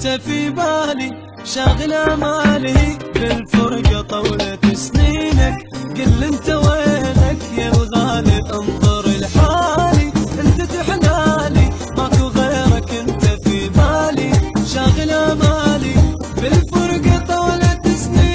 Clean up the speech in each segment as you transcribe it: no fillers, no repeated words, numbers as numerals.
انت في بالي شاغل امالي بالفرقة طولة سنينك. قل انت وينك يا الغالي انظر لحالي، انت تحلالي ماكو غيرك انت في بالي شاغل امالي بالفرقة طولة سنينك.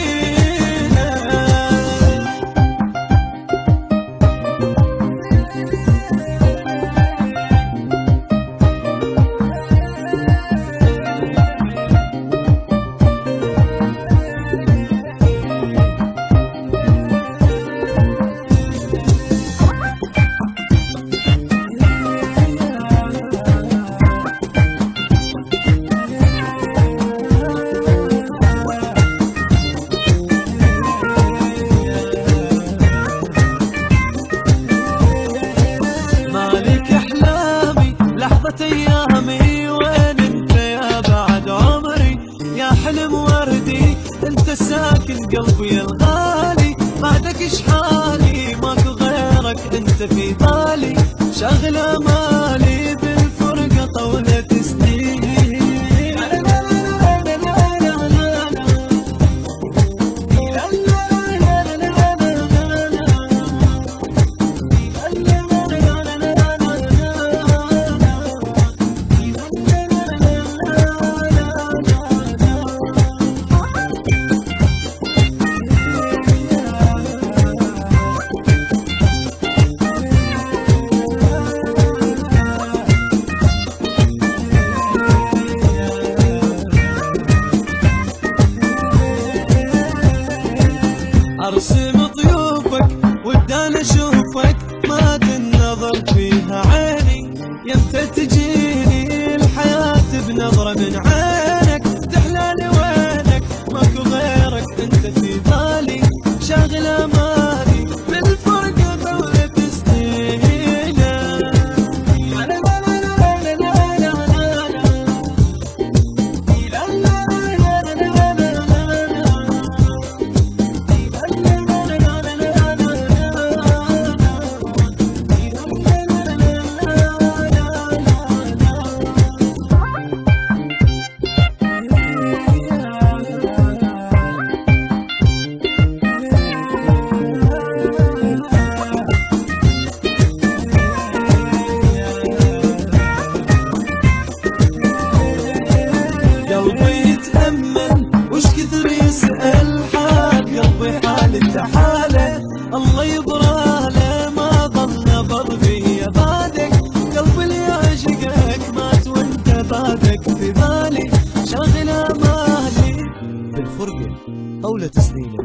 ايامي وين انت يا بعد عمري، يا حلم وردي انت ساكن قلبي الغالي. بعدك اشحالي ماكو غيرك انت في بالي شاغل امالي بالفرقة طولة سنين. ارسم ضيوفك ودان اشوفك ما النظر فيها عيني، يمتى تجيني الحياة بنظرة من عينك. تحلالي وينك ماكو غيرك انت في بالي شاغل امالي بالفرقة طولة سنينك. الله يبراله ما ظن بربي يا بعدك، قلبي اللي يعشقك مات وانت بعدك في بالي شاغل امالي بالفرقة طولة سنينك.